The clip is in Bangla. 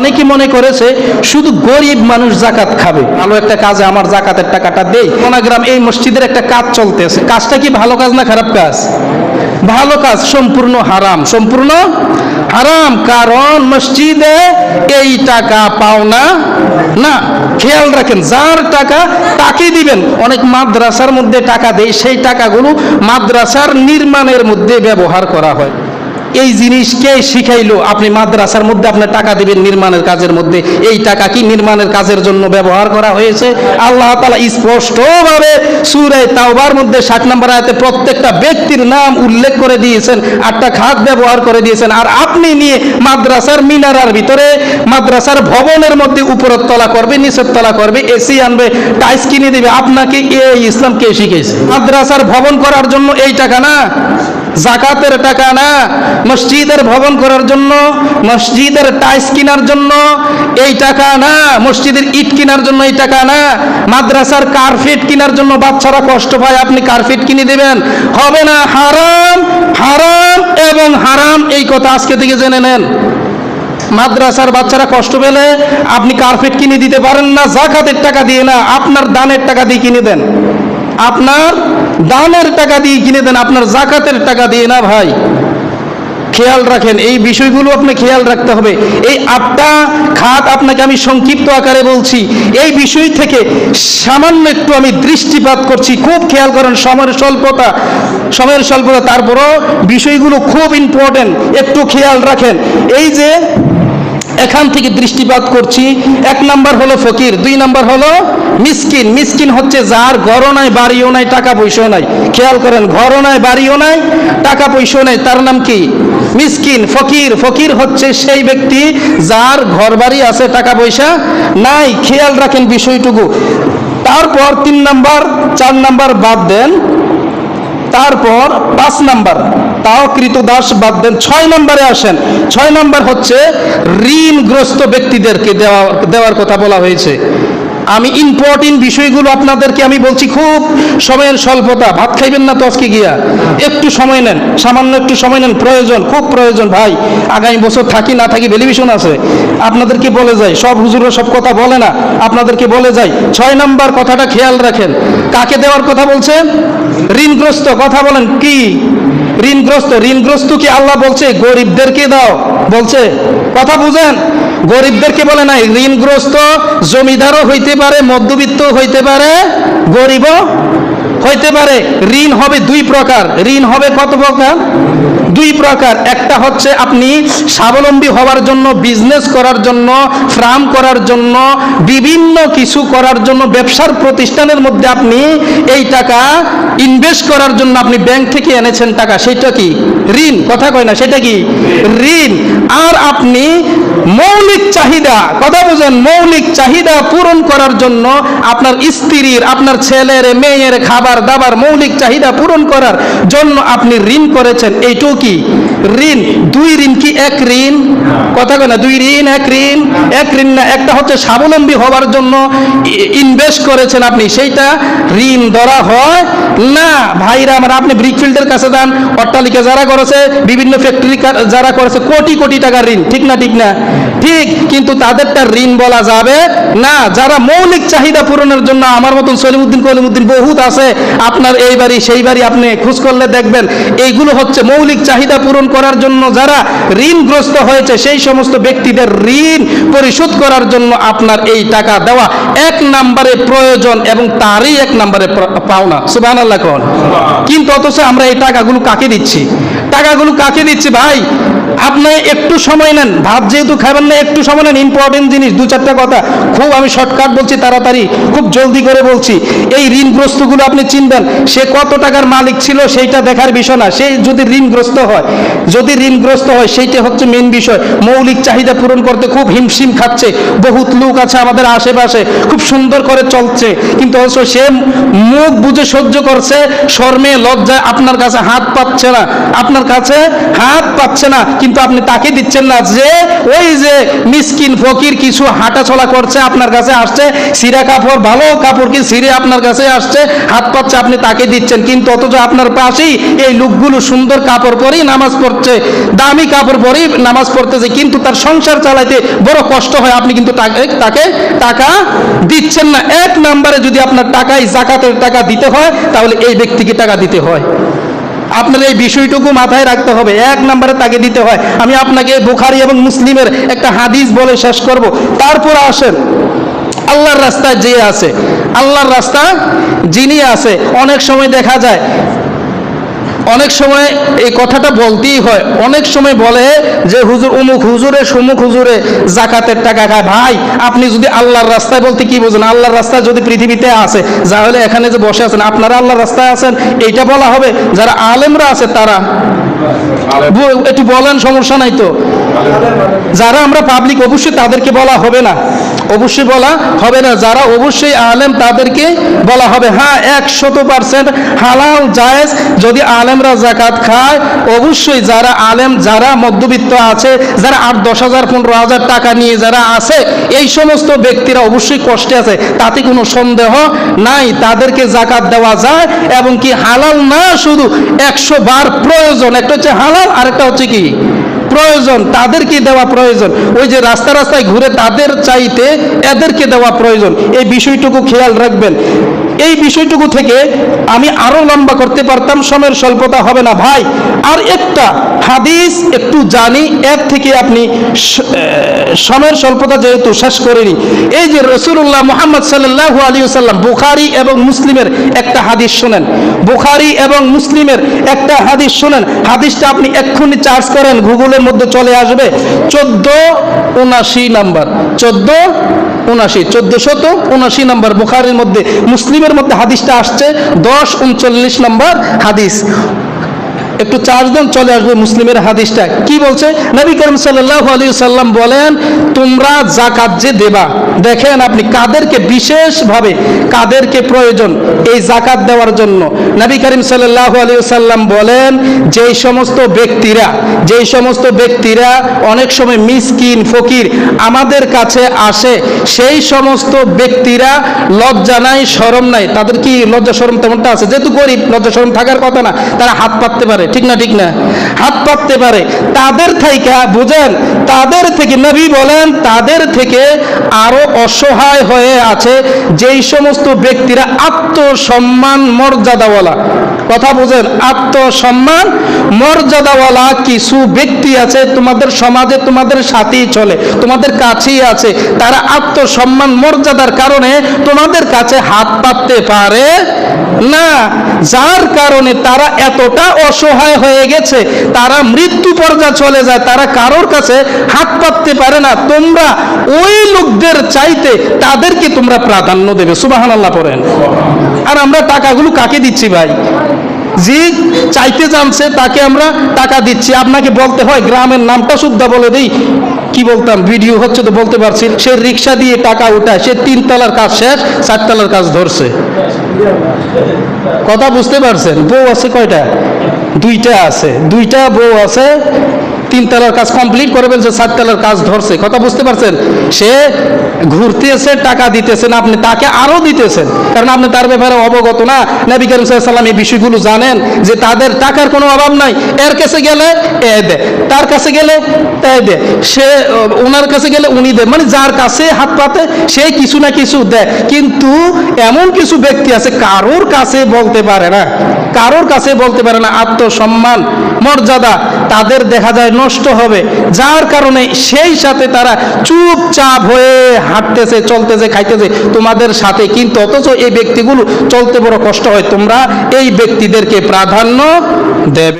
অনেকে মনে করেছে শুধু গরিব মানুষ জাকাত খাবে। ভালো একটা কাজে আমার জাকাতের টাকাটা দেই। মোনাগ্রাম এই মসজিদের একটা কাজ চলতেছে, কাজটা কি ভালো কাজ না খারাপ কাজ? ভালো কাজ, সম্পূর্ণ হারাম, সম্পূর্ণ হারাম। কারণ মসজিদে এই টাকা পাওনা না। খেয়াল রাখেন, যার টাকা তাকে দিবেন। অনেক মাদ্রাসার মধ্যে টাকা দেয়, সেই টাকাগুলো মাদ্রাসার নির্মাণের মধ্যে ব্যবহার করা হয়। এই জিনিস কে শিখাইলো? আপনি মাদ্রাসার মধ্যে আপনার টাকা দিবেন নির্মাণের কাজের মধ্যে। এই টাকা কি নির্মাণের কাজের জন্য ব্যবহার করা হয়েছে? আল্লাহ তাআলা স্পষ্টভাবে সূরা তাওবার মধ্যে 60 নম্বর আয়াতে প্রত্যেকটা ব্যক্তির নাম উল্লেখ করে দিয়েছেন, 8টা খাত ব্যবহার করে দিয়েছেন। আর আপনি নিয়ে মাদ্রাসার মিনারার ভিতরে, মাদ্রাসার ভবনের মধ্যে উপরের তলা করবে, নিচের তলা করবে, এসি আনবে, টাইলস কিনে দিবে। আপনাকে এই ইসলাম কে শিখেছে? মাদ্রাসার ভবন করার জন্য এই টাকা না, জাকাতের টাকা না। মসজিদের ভবন করার জন্য, মসজিদের টাইলস কেনার জন্য এই টাকা না। মসজিদের ইট কেনার জন্য এই টাকা না। মাদ্রাসার কার্পেট কেনার জন্য বাচ্চারা কষ্ট পায়, আপনি কার্পেট কিনে দেবেন? হবে না। হারাম, হারাম এবং হারাম, এই কথা আজকে থেকে জেনে নেন। মাদ্রাসার বাচ্চারা কষ্ট পেলে আপনি কার্পেট কিনে দিতে পারেন না জাকাতের টাকা দিয়ে না, আপনার দানের টাকা দিয়ে কিনে দেন। আপনার দানের টাকা দিয়ে কিনে দেন, আপনার জাকাতের টাকা দিয়ে না ভাই। খেয়াল রাখেন, এই বিষয়গুলো আপনি খেয়াল রাখতে হবে। এই 8টা খাত আপনাকে আমি সংক্ষিপ্ত আকারে বলছি, এই বিষয় থেকে সামান্য একটু আমি দৃষ্টিপাত করছি। খুব খেয়াল করেন, সময়ের স্বল্পতা, তারপরও বিষয়গুলো খুব ইম্পর্টেন্ট, একটু খেয়াল রাখেন। এই যে এখান থেকে দৃষ্টিপাত করছি, 1 নাম্বার হলো ফকির, 2 নাম্বার হলো মিসকিন। মিসকিন হচ্ছে যার ঘরও নাই, বাড়িও নাই, টাকা পয়সাও নাই। খেয়াল করেন, ঘরও নাই, বাড়িও নাই, টাকা পয়সাও নাই, তার নাম কি? মিসকিন। ফকির, ফকির হচ্ছে সেই ব্যক্তি যার ঘর বাড়ি আছে, টাকা পয়সা নাই। খেয়াল রাখেন বিষয়টুকু। তারপর 3 নাম্বার, 4 নাম্বার বাদ দেন, তারপর 5 নাম্বার, তাও কৃতদাস বাদ দেন। 6 নম্বরে আসেন। 6 নম্বর হচ্ছে ঋণগ্রস্ত ব্যক্তিদেরকে দেওয়ার কথা বলা হয়েছে। আমি ইম্পর্টেন্ট বিষয়গুলো আপনাদেরকে আমি বলছি, খুব সময়ের স্বল্পতা। ভাত খাইবেন না তো আজকে গিয়া? একটু সময় নেন, সামান্য একটু সময় নেন, প্রয়োজন, খুব প্রয়োজন ভাই। আগামী বছর থাকি না থাকি ভ্যালিডেশন আছে। আপনাদেরকে বলে যাই, সব হুজুররা সব কথা বলে না, আপনাদেরকে বলে যাই। 6 নম্বর কথাটা খেয়াল রাখেন। কাকে দেওয়ার কথা বলছেন? ঋণগ্রস্ত। কথা বলেন, কি ঋণগ্রস্ত? ঋণগ্রস্ত কি আল্লাহ বলছে গরিবদেরকে দাও বলছে? কথা বুঝেন, গরিবদেরকে বলে নাই। ঋণগ্রস্ত জমিদারও হইতে পারে, মধ্যবিত্ত হইতে পারে, গরিবও হইতে পারে। ঋণ হবে 2 প্রকার। ঋণ হবে কত প্রকার? 2 প্রকার। একটা হচ্ছে আপনি স্বাবলম্বী হওয়ার জন্য, বিজনেস করার জন্য, ফার্ম করার জন্য, বিভিন্ন কিছু করার জন্য, ব্যবসার প্রতিষ্ঠানের মধ্যে আপনি এই টাকা ইনভেস্ট করার জন্য আপনি ব্যাংক থেকে এনেছেন টাকা, সেটা কি? ঋণ। কথা কয় না, সেটা কি? ঋণ। আর আপনি মৌলিক চাহিদা, কথা বুঝেন, মৌলিক চাহিদা পূরণ করার জন্য আপনার স্ত্রীর, আপনার ছেলের, মেয়ের খাবার দাবার, মৌলিক চাহিদা পূরণ করার জন্য আপনি ঋণ করেছেন, এইটাও কি? ঋণ। 2 ঋণ কি 1 ঋণ? কথা কয় না, 2 ঋণ 1 ঋণ? 1 ঋণ না। একটা হচ্ছে স্বাবলম্বী হওয়ার জন্য ইনভেস্ট করেছেন আপনি, সেইটা ঋণ ধরা হয় না। ভাইরা আমার, আপনি ব্রিকফিল্ডের কাছে যান, অট্টালিকা যারা করেছে, বিভিন্ন ফ্যাক্টরি যারা করেছে, কোটি কোটি টাকার ঋণ, ঠিক না? ঠিক না? ঠিক। কিন্তু তাদেরটা ঋণ বলা যাবে না। যারা মৌলিক চাহিদা পূরণের জন্য, আমার মতন সলিমুদ্দিন কলিমুদ্দিন বহুত আছে, আপনার এই বাড়ি সেই বাড়ি, আপনি খোঁজ করলে দেখবেন, এইগুলো হচ্ছে মৌলিক চাহিদা পূরণ করার জন্য যারা ঋণগ্রস্ত হয়েছে, সেই সমস্ত ব্যক্তিদের ঋণ পরিশোধ করার জন্য আপনার এই টাকা দেওয়া 1 নম্বরে প্রয়োজন এবং তারই 1 নম্বরে পাওনা। সুবহানাল্লাহ কোন? কিন্তু অথচ আমরা এই টাকাগুলো কাকে দিচ্ছি? টাকাগুলো কাকে দিচ্ছি ভাই? আপনি একটু সময় নেন, ভাত যেহেতু খাবেন না, একটু সময় নেন। ইম্পর্টেন্ট জিনিস 2-4টা কথা খুব আমি শর্টকাট বলছি, তাড়াতাড়ি খুব জলদি করে বলছি। এই ঋণগ্রস্তগুলো আপনি চিনবেন। সে কত টাকার মালিক ছিল সেইটা দেখার বিষয় না, সে যদি ঋণগ্রস্ত হয় সেইটা হচ্ছে মেন বিষয়। মৌলিক চাহিদা পূরণ করতে খুব হিমশিম খাচ্ছে। বহুত লোক আছে আমাদের আশেপাশে, খুব সুন্দর করে চলছে, কিন্তু অবশ্য সে মুখ বুঝে সহ্য করছে, শর্মে লজ্জায় আপনার কাছে হাত পাচ্ছে না, আপনার কাছে হাত পাচ্ছে না। কিন্তু আপনি তাকে দিচ্ছেন না, যে ওই যে মিসকিন ফকির কিছু হাঁটা চলা করছে, আপনার কাছে আসছে, সিরা কাপড় ভালো কাপড় কি সিরে আপনার কাছে আসছে, হাত পাচ্ছে, আপনি তাকে দিচ্ছেন। কিন্তু অথচ আপনার পাশেই এই লোকগুলো সুন্দর কাপড় পরেই নামাজ পড়ছে, দামি কাপড় পরেই নামাজ পড়তেছে, কিন্তু তার সংসার চালাইতে বড় কষ্ট হয়, আপনি কিন্তু তাকে টাকা দিচ্ছেন না। এক নম্বরে যদি আপনার টাকায় যাকাতের টাকা দিতে হয়, তাহলে এই ব্যক্তিকে টাকা দিতে হয়। আপনার এই বিষয়টুকু মাথায় রাখতে হবে, এক নম্বরে তাকে দিতে হয়। আমি আপনাকে বুখারী এবং মুসলিমের একটা হাদিস বলে শেষ করব, তারপর আসেন আল্লাহর রাস্তায় যে আছে, আল্লাহর রাস্তা যিনি আছে। অনেক সময় দেখা যায়, অনেক সময় এই কথাটা বলতেই হয়, অনেক সময় বলে যে হুজুর অমুক হুজুরে সমুক হুজুরে জাকাতের টাকা খায়। ভাই, আপনি যদি আল্লাহর রাস্তায় বলতে কি বোঝেন? আল্লাহর রাস্তায় যদি পৃথিবীতে আছে, তাহলে এখানে যে বসে আছেন আপনারা আল্লাহর রাস্তায় আছেন, এইটা বলা হবে? যারা আলেমরা আছে তারা একটু বলেন, সমস্যা নাই তো? যারা আমরা পাবলিক অবশ্যই তাদেরকে বলা হবে না, অবশ্যই বলা হবে না। যারা অবশ্যই আলেম তাদেরকে বলা হবে। হ্যাঁ, 100% হালাল জায়েজ যদি আলেমরা যাকাত খায়, অবশ্যই যারা আলেম, যারা মধ্যবিত্ত আছে, যারা 8-10,000 15,000 টাকা নিয়ে যারা আছে, এই সমস্ত ব্যক্তিরা অবশ্যই কষ্টে আছে, তাতে কোনো সন্দেহ নাই, তাদেরকে যাকাত দেওয়া যায়। এবং কি হালাল না, শুধু 100 বার প্রয়োজন, একটা হচ্ছে হালাল, আরেকটা হচ্ছে কি প্রয়োজন, তাদেরকে দেওয়া প্রয়োজন। ওই যে রাস্তা রাস্তায় ঘুরে তাদের চাইতে এদেরকে দেওয়া প্রয়োজন। এই বিষয়টুকু খেয়াল রাখবেন। এই বিষয়টুকু থেকে আমি আরো লম্বা করতে পারতাম, সময়ের স্বল্পতা হবে না ভাই। আর একটা হাদিস একটু জানি, এর থেকে আপনি সময়ের স্বল্পতা যেহেতু শেষ করিনি, এই যে রাসূলুল্লাহ মুহাম্মদ সাল্লাল্লাহু আলাইহি ওয়াসাল্লাম, বুখারী এবং মুসলিমের একটা হাদিস শুনেন, বুখারী এবং মুসলিমের একটা হাদিস শুনেন। হাদিসটা আপনি এক্ষুনি চার্জ করেন, গুগলের মধ্যে চলে আসবে, 1479 নাম্বার, 1479 নাম্বার বুখারীর মধ্যে। মুসলিমের মধ্যে হাদিসটা আসছে 1039 নাম্বার হাদিস। একটু চার্জ দেন, চলে আসবে মুসলিমের হাদিসটা। কি বলছে? নবী করিম সাল্লাল্লাহু আলাইহি সাল্লাম বলেন, তোমরা যাকাত যে দেবা, দেখেন আপনি কাদেরকে বিশেষভাবে, কাদেরকে প্রয়োজন এই যাকাত দেওয়ার জন্য। নবী করিম সাল্লাল্লাহু আলাইহি সাল্লাম বলেন, যেই সমস্ত ব্যক্তিরা অনেক সময় মিসকিন ফকির আমাদের কাছে আসে, সেই সমস্ত ব্যক্তিরা লজ্জা নাই, শরম নাই। তাদের কি লজ্জা শরম তেমনটা আছে? যেহেতু গরিব, লজ্জা শরম থাকার কথা না, তারা হাত পাততে পারে, ঠিক না? ঠিক না? হাত পাততে পারে। তাদের থেকে বুঝেন, তাদের থেকে নবী বলেন, তাদের থেকে আরো অসহায় হয়ে আছে যেই সমস্ত ব্যক্তিরা আত্মসম্মান মর্যাদাওয়ালা। কথা বুঝেন, আত্মসম্মান মর্যাদাওয়ালা কিছু ব্যক্তি আছে তোমাদের সমাজে, তোমাদের সাথেই চলে, তোমাদের কাছেই আছে, তারা আত্মসম্মান মর্যাদার কারণে তোমাদের কাছে হাত পাততে পারে না, যার কারণে তারা এতটা অসহায় হয়ে গেছে, তারা মৃত্যু পর্যায়ে চলে যায়, তারা কারোর কাছে হাত পাততে পারে না। তোমরা ওই লোকদের চাইতে তাদেরকে তোমরা প্রাধান্য দেবে। সুবহানাল্লাহ পড়েন। আর আমরা টাকাগুলো কাকে দিচ্ছি ভাই? যে চাইতে জানছে তাকে আমরা টাকা দিচ্ছি। আপনাকে বলতে হয়, গ্রামের নামটা শুদ্ধ বলে দিই, কি বলতাম, ভিডিও হচ্ছে তো বলতে পারছি। সে রিক্সা দিয়ে টাকা উঠায়, সে 3 তলার কাজ শেষ, 4 তলার কাজ ধরছে। কথা বুঝতে পারছেন? বউ আছে কয়টা? 2টা আছে, 2টা বউ আছে, 3 তলার কাজ কমপ্লিট করে ফেলছে, 4 তলার কাজ ধরছে। কথা বুঝতে পারছেন? সে ঘুরতেছে, টাকা দিতেছেন, আপনি তাকে আরো দিতেছেন, কারণ আপনি তার ব্যাপারে অবগত না। নবী করিম সাল্লাল্লাহু আলাইহি ওয়াসাল্লাম এই বিষয়গুলো জানেন, যে তাদের টাকার কোনো অভাব নাই। এর কাছে গেলে এ দেয়, তার কাছে গেলে এ দেয়, সে ওনার কাছে গেলে উনি দেয়, মানে যার কাছে হাত পাতে সে কিছু না কিছু দেয়। কিন্তু এমন কিছু ব্যক্তি আছে কারোর কাছে বলতে পারে না, কারোর কাছে বলতে পারে না। আত্মসম্মান মর্যাদা তাদের দেখা যায় নষ্ট হবে, যার কারণে সেই সাথে তারা চুপচাপ হয়ে হাঁটতেছে, চলতেছে, খাইতেছে তোমাদের সাথে, কিন্তু অথচ এই ব্যক্তিগুলো চলতে বড় কষ্ট হয়। তোমরা এই ব্যক্তিদেরকে প্রাধান্য দেবে।